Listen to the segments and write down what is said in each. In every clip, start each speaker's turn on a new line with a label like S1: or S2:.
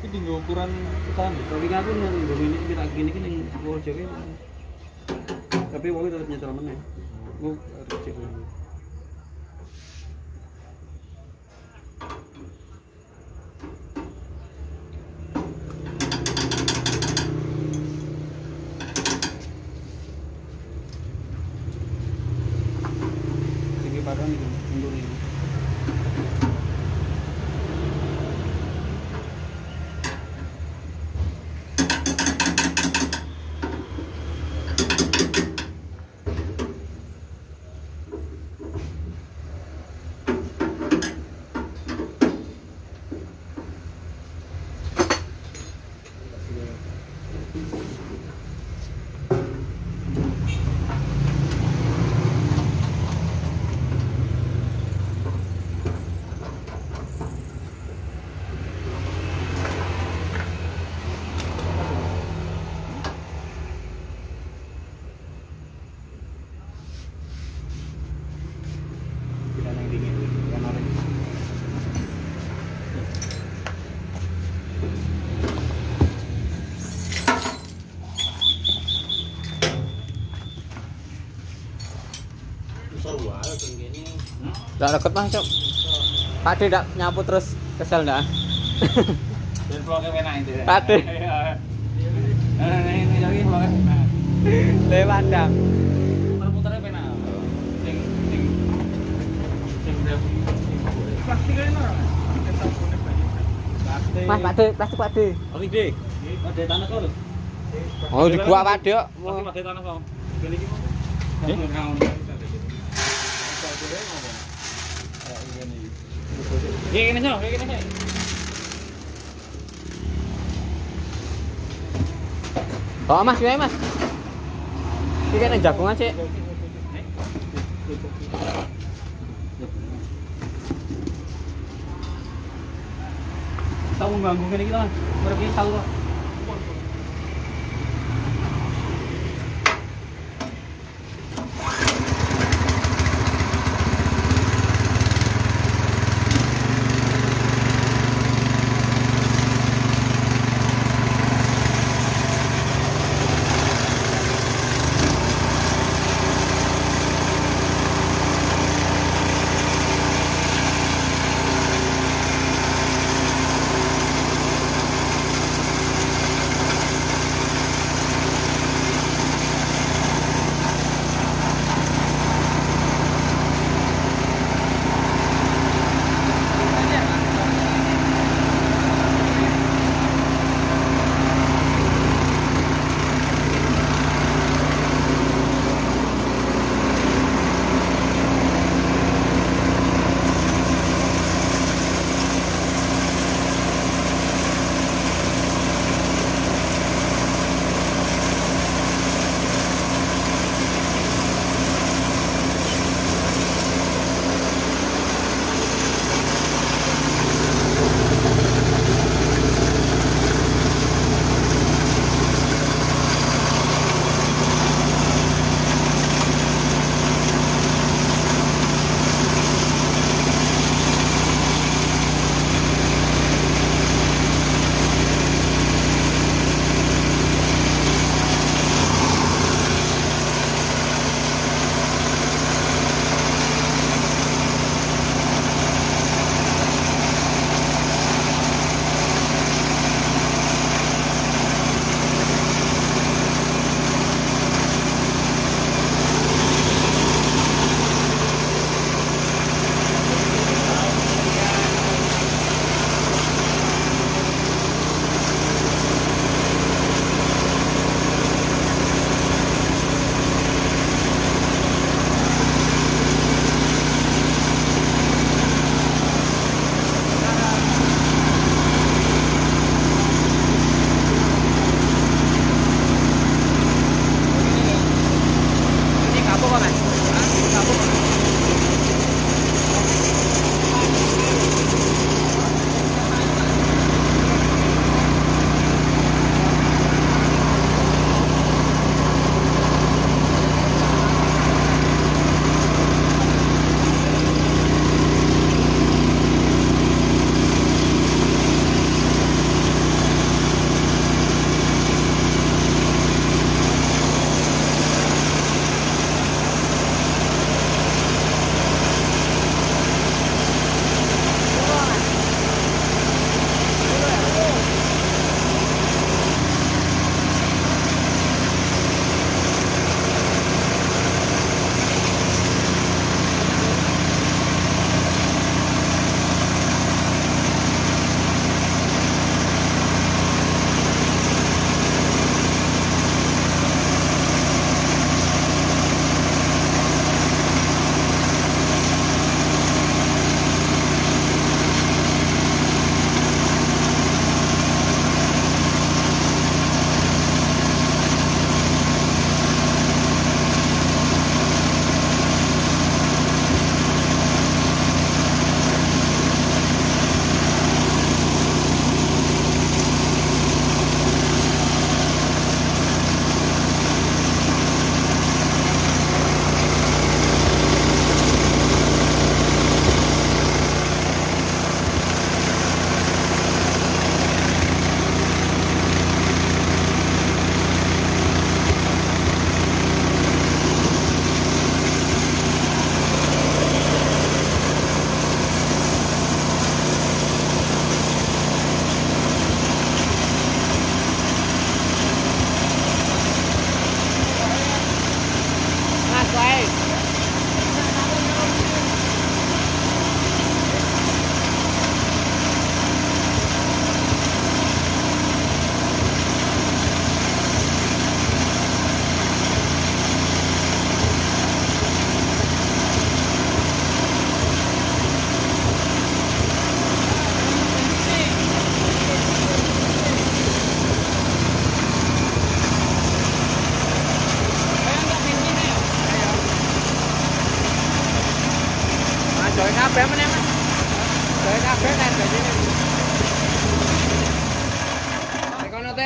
S1: Ini tinggal ukuran utama.
S2: Tapi aku nunggu ini kita gini kan yang mau joget. Tapi mau tetap nyetel mana? Mau harus cek dulu. Tinggi badan itu mundur ini.
S3: Nggak deket mas cok. Pak De nggak nyapu terus kesel nggak?
S1: Dan vlognya enak itu.
S3: Pak De.
S1: Ini lagi vlognya enak.
S3: Lewat dang.
S1: Putar-putarnya enak. Sing plastik ini orang.
S3: Mas Pak De, plastik Pak De.
S1: Plastik deh. Ada tanah kau loh.
S3: Oh di gua Pak De.
S1: Plastik ada tanah kau. Beli gimana? Kayak gini sih, kayak gini sih.
S3: Oh mas, gimana mas? Ini kan jagungan sih.
S2: Tahu mengganggu gini kita, mereka tahu lah.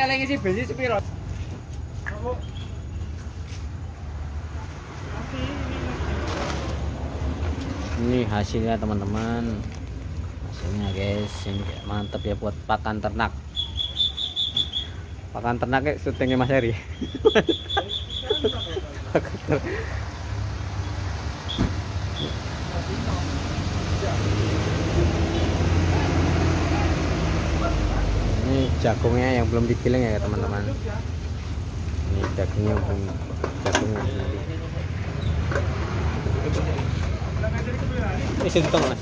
S3: lagi ngisi bensin sepiro? Ini hasilnya teman-teman. Hasilnya guys, ini kayak mantep ya buat pakan ternak. Pakan ternak kayak syutingnya Mas Heri. Ini jagungnya yang belum digiling ya teman-teman. Ini jagungnya belum ini sentong Mas.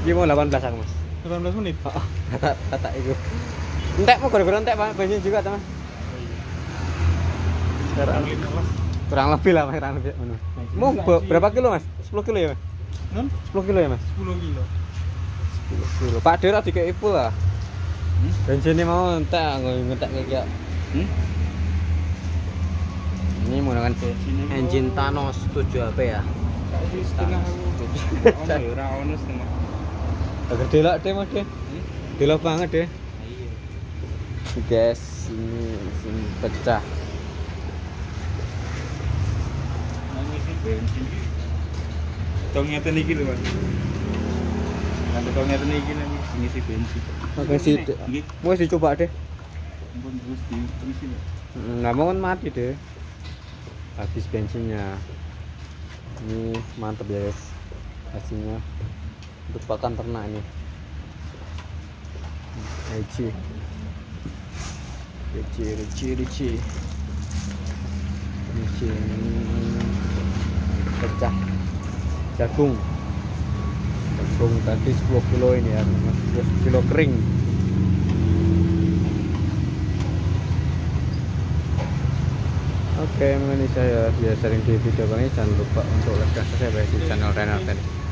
S3: Iki mau 18 aku, Mas.
S1: 18 menit.
S3: Heeh, kata itu. Entek mau gara-gara entek Pak, bensin juga, Mas. Sekarang kurang lebih lah, Mas, kurang lebih. Mau berapa kilo, Mas? 10 kilo ya, Mas? 10 kilo ya, Mas?
S1: 10 kilo.
S3: 10 kilo. Pak Dera dikei full lah. Bensinnya mau entek, ngetek kayak. Ini menggunakan engine Thanos 7 HP ya.
S1: Setengah aku. Ono setengah.
S3: Agak delok deh Mas deh. Delok banget deh. Guys, ini pecah.
S1: Ngisi bensin iki. Tong ngeten iki lho, Mas. Nanti tong ngeten iki lagi ngisi bensin.
S3: Oke sih. Mau dicoba deh.
S1: Ampun terus diisi lho.
S3: Nggak mau kan mati deh. Habis bensinnya. Ini mantep ya guys. Hasilnya untuk pakan ternak ini. Ricci. Pecah. Jagung tadi 10 kilo ini ya, 10 kilo kering. Oke, ini saya sharing di video kali ini. Jangan lupa untuk like dan subscribe di channel Renal Tani.